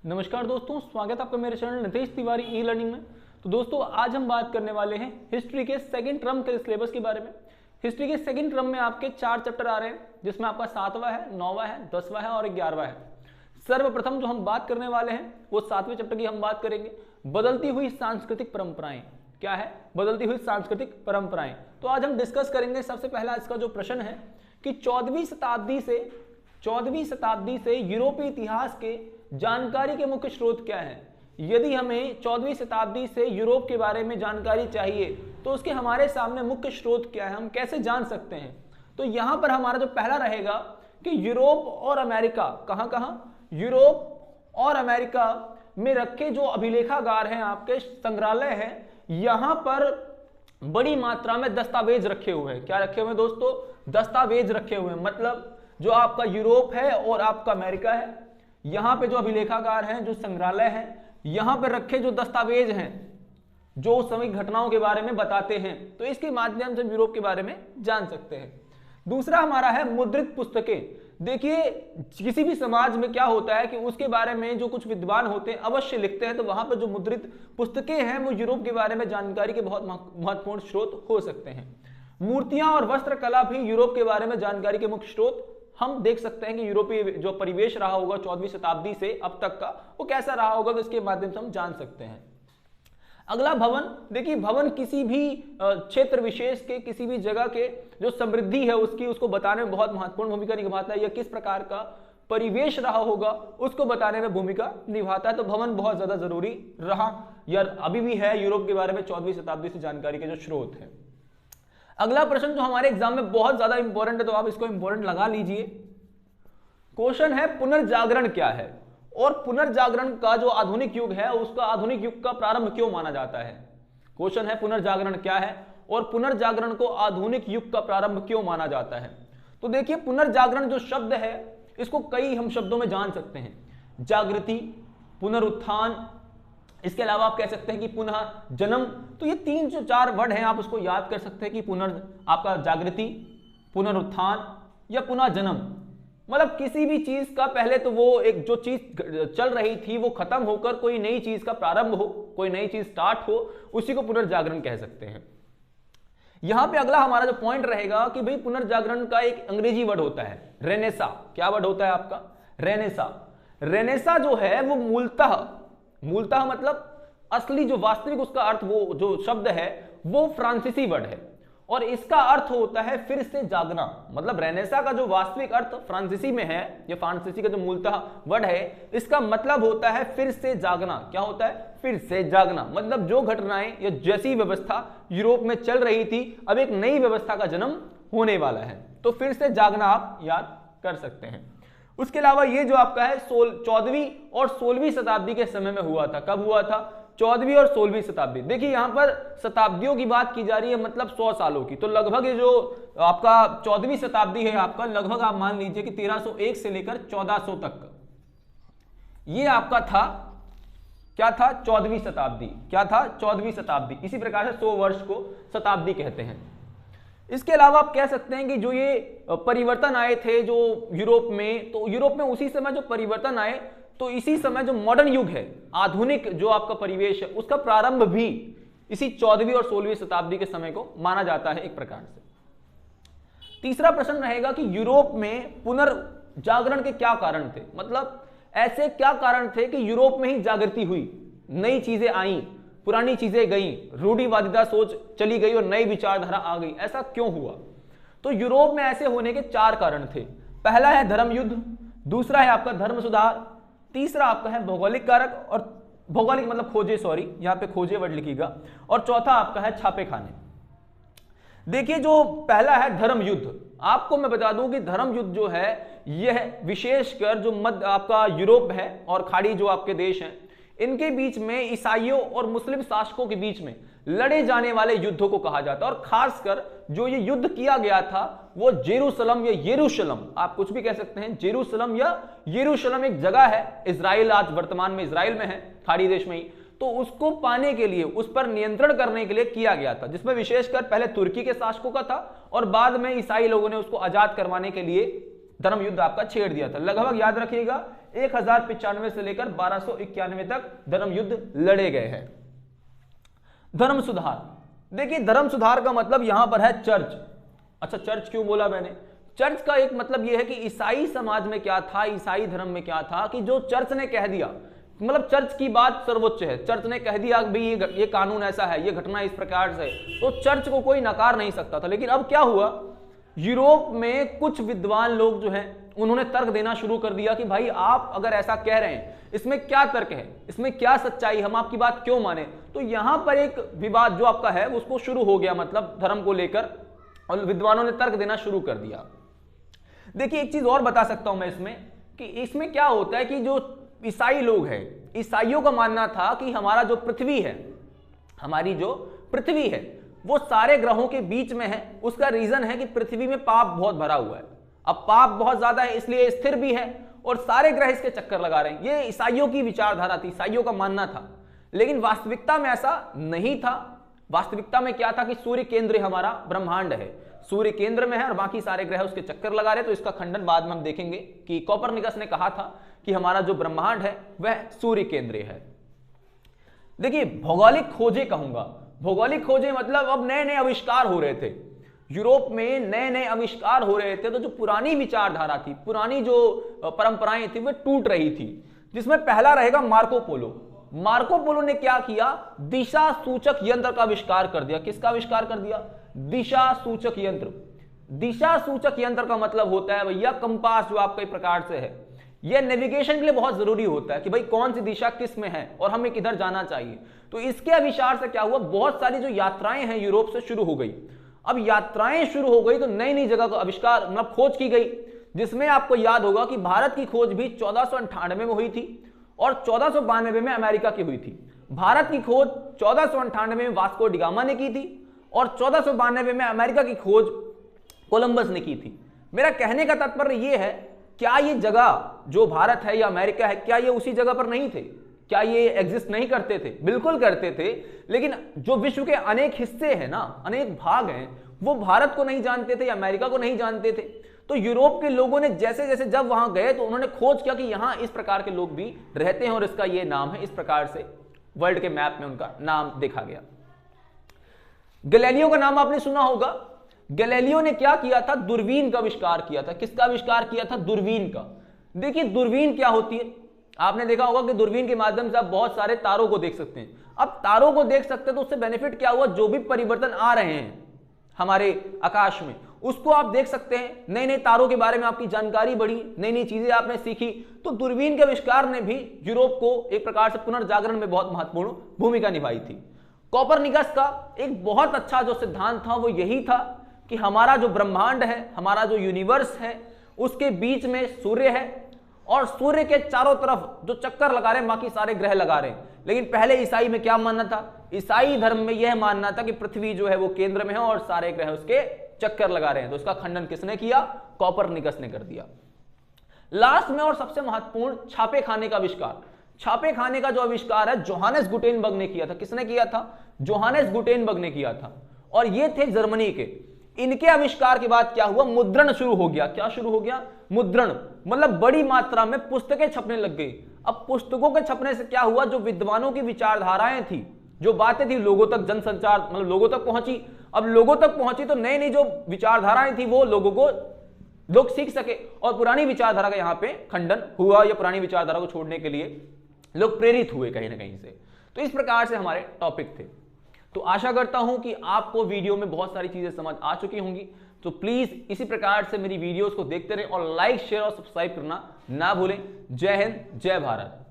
नमस्कार दोस्तों, स्वागत है आपका मेरे channel Nitesh Tiwari e learning में। तो दोस्तों आज हम बात करने वाले हैं हिस्ट्री के सेकंड टर्म के सिलेबस के बारे में। हिस्ट्री के सेकंड टर्म में आपके 4 चैप्टर आ रहे हैं, जिसमें आपका 7वां है, 9वां है, 10वां है और 11वां है। सर्वप्रथम जो हम बात करने वाले हैं वो 7वें चैप्टर की हम बात करेंगे, बदलती हुई सांस्कृतिक परंपराएं। क्या है? बदलती हुई सांस्कृतिक परंपराएं। तो आज हम डिस्कस करेंगे। सबसे पहला इसका जो प्रश्न है कि 14वीं शताब्दी से यूरोपीय इतिहास के जानकारी के मुख्य स्रोत क्या हैं। यदि हमें 14वीं शताब्दी से यूरोप के बारे में जानकारी चाहिए तो उसके हमारे सामने मुख्य स्रोत क्या है, हम कैसे जान सकते हैं। तो यहां पर हमारा जो पहला रहेगा कि यूरोप और अमेरिका, यूरोप और अमेरिका में रखे जो अभिलेखागार हैं, आपके संग्रहालय हैं, यहां पर बड़ी मात्रा में दस्तावेज रखे हुए हैं। क्या रखे हुए हैं दोस्तों? दस्तावेज रखे हुए हैं। मतलब जो आपका यूरोप है और आपका अमेरिका है, यहां पे जो अभिलेखागार हैं, जो संग्रहालय हैं, यहां पे रखे जो दस्तावेज हैं जो उस समय घटनाओं के बारे में बताते हैं, तो इसके माध्यम से यूरोप के बारे में जान सकते हैं। दूसरा हमारा है मुद्रित पुस्तकें। देखिए किसी भी समाज में क्या होता है कि उसके बारे में जो कुछ विद्वान होते हैं अवश्य लिखते हैं, तो वहां पर जो मुद्रित पुस्तकें हैं वो यूरोप के बारे में जानकारी के बहुत महत्वपूर्ण स्रोत हो सकते हैं। मूर्तियां और वस्त्र कला भी यूरोप के बारे में जानकारी के मुख्य स्रोत हम देख सकते हैं कि यूरोपीय जो परिवेश रहा होगा 14वीं शताब्दी से अब तक का, वो कैसा रहा होगा, तो इसके माध्यम से हम जान सकते हैं। अगला भवन। देखिए भवन किसी भी क्षेत्र विशेष के, किसी भी जगह के जो समृद्धि है उसको बताने में बहुत महत्वपूर्ण भूमिका निभाता है, या किस प्रकार का परिवेश रहा होगा उसको बताने में भूमिका निभाता है। तो भवन बहुत ज्यादा जरूरी रहा या अभी भी है यूरोप के बारे में 14वीं शताब्दी से जानकारी के जो स्रोत है। अगला प्रश्न जो हमारे एग्जाम में बहुत ज्यादा इंपॉर्टेंट है, तो आप इसको इंपॉर्टेंट लगा लीजिए। क्वेश्चन है पुनर्जागरण क्या है, और पुनर्जागरण का जो आधुनिक युग है उसका आधुनिक युग का प्रारंभ क्यों माना जाता है। क्वेश्चन है पुनर्जागरण क्या है और पुनर्जागरण को आधुनिक युग का प्रारंभ क्यों माना जाता है। तो देखिए पुनर्जागरण जो शब्द है इसको कई हम शब्दों में जान सकते हैं। जागृति, पुनरुत्थान, इसके अलावा आप कह सकते हैं कि पुनः जन्म। तो ये 3 जो 4 वर्ड हैं आप उसको याद कर सकते हैं कि आपका जागृति, पुनरुत्थान या पुनः जन्म। मतलब किसी भी चीज का पहले तो वो एक जो चीज चल रही थी वो खत्म होकर कोई नई चीज का प्रारंभ हो, कोई नई चीज स्टार्ट हो, उसी को पुनर्जागरण कह सकते हैं। यहां पे अगला हमारा जो पॉइंट रहेगा कि भाई पुनर्जागरण का एक अंग्रेजी वर्ड होता है रेनेसा। क्या वर्ड होता है आपका? रेनेसा। रेनेसा जो है वो मूलतः मतलब असली जो वास्तविक उसका अर्थ, वो जो शब्द है वो फ्रांसीसी वर्ड है और इसका अर्थ होता है फिर से जागना। मतलब रेनेसा का जो वास्तविक अर्थ फ्रांसीसी में है, ये फ्रांसीसी का जो मूलतः वर्ड है, इसका मतलब होता है फिर से जागना। क्या होता है? फिर से जागना। मतलब जो घटनाएं या जैसी व्यवस्था यूरोप में चल रही थी, अब एक नई व्यवस्था का जन्म होने वाला है। तो फिर से जागना आप याद कर सकते हैं। उसके अलावा ये जो आपका है 14वीं और 16वीं शताब्दी के समय में हुआ था। कब हुआ था? 14वीं और 16वीं शताब्दी। देखिए यहां पर शताब्दियों की बात की जा रही है, मतलब 100 सालों की। तो लगभग ये जो आपका 14वीं शताब्दी है आपका, लगभग आप मान लीजिए कि 1301 से लेकर 1400 तक ये आपका था। क्या था? 14वीं शताब्दी। क्या था? 14वीं शताब्दी। इसी प्रकार से 100 वर्ष को शताब्दी कहते हैं। इसके अलावा आप कह सकते हैं कि जो ये परिवर्तन आए थे जो यूरोप में, तो यूरोप में उसी समय जो परिवर्तन आए, तो इसी समय जो मॉडर्न युग है, आधुनिक जो आपका परिवेश है, उसका प्रारंभ भी इसी 14वीं और 16वीं शताब्दी के समय को माना जाता है एक प्रकार से। तीसरा प्रश्न रहेगा कि यूरोप में पुनर्जागरण के क्या कारण थे। मतलब ऐसे क्या कारण थे कि यूरोप में ही जागृति हुई, नई चीजें आई, पुरानी चीजें गई, रूढ़िवादिता सोच चली गई और नई विचारधारा आ गई। ऐसा क्यों हुआ? तो यूरोप में ऐसे होने के 4 कारण थे। पहला है धर्म युद्ध, दूसरा है आपका धर्म सुधार, तीसरा आपका है भौगोलिक कारक, और भौगोलिक मतलब खोजे, सॉरी यहां पे खोजे वर्ड लिखिएगा, और चौथा आपका है छापे खाने। देखिए जो पहला है धर्म युद्ध, आपको मैं बता दूं कि धर्म युद्ध जो है यह विशेषकर जो मध्य आपका यूरोप है और खाड़ी जो आपके देश हैं, इनके बीच में ईसाइयों और मुस्लिम शासकों के बीच में लड़े जाने वाले युद्धों को कहा जाता है। और खासकर जो ये युद्ध किया गया था वो जेरूसलम या यरूशलम, आप कुछ भी कह सकते हैं, जेरूसलम या यरूशलम एक जगह है, इजराइल आज वर्तमान में इजराइल में है, खाड़ी देश में ही। तो उसको पाने के लिए, उस पर नियंत्रण करने के लिए किया गया था, जिसमें विशेषकर पहले तुर्की के शासकों का था और बाद में ईसाई लोगों ने उसको आजाद करवाने के लिए धर्म युद्ध आपका छेड़ दिया था। लगभग याद रखिएगा 1095 से लेकर 1291 तक धर्म युद्ध लड़े गए हैं। धर्म सुधार, देखिए धर्म सुधार का मतलब यहां पर है चर्च। अच्छा, चर्च क्यों बोला मैंने? चर्च का एक मतलब यह है कि ईसाई समाज में क्या था, ईसाई धर्म में क्या था कि जो चर्च ने कह दिया, मतलब चर्च की बात सर्वोच्च है, चर्च ने कह दिया भाई ये कानून ऐसा है, ये घटना इस प्रकार से, तो चर्च को कोई नकार नहीं सकता था। लेकिन अब क्या हुआ, यूरोप में कुछ विद्वान लोग जो हैं उन्होंने तर्क देना शुरू कर दिया कि भाई आप अगर ऐसा कह रहे हैं, इसमें क्या तर्क है, इसमें क्या सच्चाई, हम आपकी बात क्यों माने। तो यहां पर एक विवाद जो आपका है उसको शुरू हो गया, मतलब धर्म को लेकर, और विद्वानों ने तर्क देना शुरू कर दिया। देखिए एक चीज और बता सकता हूं मैं इसमें, कि इसमें क्या होता है कि जो ईसाई लोग हैं, ईसाइयों का मानना था कि हमारा जो पृथ्वी है, हमारी जो पृथ्वी है वो सारे ग्रहों के बीच में है। उसका रीजन है कि पृथ्वी में पाप बहुत भरा हुआ है, अब पाप बहुत ज्यादा है इसलिए स्थिर भी है और सारे ग्रह इसके चक्कर लगा रहे हैं। ये ईसाइयों की विचारधारा थी, ईसाइयों का मानना था। लेकिन वास्तविकता में ऐसा नहीं था। वास्तविकता में क्या था कि सूर्य केंद्र हमारा ब्रह्मांड है, सूर्य केंद्र में है और बाकी सारे ग्रह उसके चक्कर लगा रहे। तो इसका खंडन बाद में हम देखेंगे कि कोपरनिकस ने कहा था कि हमारा जो ब्रह्मांड है वह सूर्य केंद्रीय है। देखिए भौगोलिक खोजें कहूंगा, भौगोलिक खोजें मतलब अब नए नए आविष्कार हो रहे थे, यूरोप में नए नए आविष्कार हो रहे थे। तो जो पुरानी विचारधारा थी, पुरानी जो परंपराएं थी, वह टूट रही थी। जिसमें पहला रहेगा मार्को पोलो। मार्को पोलो ने क्या किया, दिशा सूचक यंत्र का आविष्कार कर दिया। किसका आविष्कार कर दिया? दिशा सूचक यंत्र। दिशा सूचक यंत्र का मतलब होता है भैया कंपास, जो आपका एक प्रकार से है। यह नेविगेशन के लिए बहुत जरूरी होता है कि भाई कौन सी दिशा किस में है और हमें किधर जाना चाहिए। तो इसके आविष्कार से क्या हुआ, बहुत सारी जो यात्राएं हैं यूरोप से शुरू हो गई। अब यात्राएं शुरू हो गई तो नई नई जगह का आविष्कार, मतलब खोज की गई, जिसमें आपको याद होगा कि भारत की खोज भी 1498 में हुई थी और 1492 में अमेरिका की हुई थी। भारत की खोज 1498 में वास्को डी गामा ने की थी और 1492 में अमेरिका की खोज कोलंबस ने की थी। मेरा कहने का तात्पर्य यह है, क्या ये जगह जो भारत है या अमेरिका है, क्या ये उसी जगह पर नहीं थे? क्या ये एग्जिस्ट नहीं करते थे? बिल्कुल करते थे। लेकिन जो विश्व के अनेक हिस्से हैं ना, अनेक भाग हैं, वो भारत को नहीं जानते थे या अमेरिका को नहीं जानते थे। तो यूरोप के लोगों ने जैसे जैसे जब वहां गए तो उन्होंने खोज किया कि यहां इस प्रकार के लोग भी रहते हैं और इसका ये नाम है। इस प्रकार से वर्ल्ड के मैप में उनका नाम देखा गया। गैलीलियो का नाम आपने सुना होगा। गैलीलियो ने क्या किया था, दूरबीन का आविष्कार किया था। किसका आविष्कार किया था? दूरबीन का। देखिए दूरबीन क्या होती है, आपने देखा होगा कि दूरबीन के माध्यम से आप बहुत सारे तारों को देख सकते हैं। अब तारों को देख सकते हैं तो उससे बेनिफिट क्या हुआ, जो भी परिवर्तन आ रहे हैं हमारे आकाश में उसको आप देख सकते हैं। नए नए तारों के बारे में आपकी जानकारी बढ़ी, नई नई चीजें आपने सीखी। तो दूरबीन के आविष्कार ने भी यूरोप को एक प्रकार से पुनर्जागरण में बहुत महत्वपूर्ण भूमिका निभाई थी। कोपरनिकस का एक बहुत अच्छा जो सिद्धांत था वो यही था कि हमारा जो ब्रह्मांड है, हमारा जो यूनिवर्स है, उसके बीच में सूर्य है और सूर्य के चारों तरफ जो चक्कर लगा रहे हैं बाकी सारे ग्रह लगा रहे हैं। लेकिन पहले ईसाई में क्या मानना था, ईसाई धर्म में यह मानना था कि पृथ्वी जो है वो केंद्र में है और सारे ग्रह उसके चक्कर लगा रहे हैं। तो इसका खंडन किसने किया? कोपरनिकस ने कर दिया। लास्ट में और सबसे महत्वपूर्ण, छापे खाने का आविष्कार। छापे खाने का जो आविष्कार है जोहानेस गुटेनबर्ग ने किया था। किसने किया था? जोहानेस गुटेनबर्ग ने किया था और ये थे जर्मनी के। इनके आविष्कार के बाद क्या हुआ, मुद्रण शुरू हो गया। क्या शुरू हो गया? मुद्रण, मतलब बड़ी मात्रा में पुस्तकें छपने लग गई। अब पुस्तकों के छपने से क्या हुआ, जो विद्वानों की विचारधाराएं थी, जो बातें थी, लोगों तक जनसंचार, मतलब लोगों तक पहुंची। अब लोगों तक पहुंची तो नई नई जो विचारधाराएं थी वो लोग सीख सके और पुरानी विचारधारा का यहां पे खंडन हुआ या पुरानी विचारधारा को छोड़ने के लिए लोग प्रेरित हुए कहीं ना कहीं से। तो इस प्रकार से हमारे टॉपिक थे। तो आशा करता हूं कि आपको वीडियो में बहुत सारी चीजें समझ आ चुकी होंगी। तो प्लीज इसी प्रकार से मेरी वीडियोस को देखते रहें और लाइक, शेयर और सब्सक्राइब करना ना भूलें। जय हिंद, जय भारत।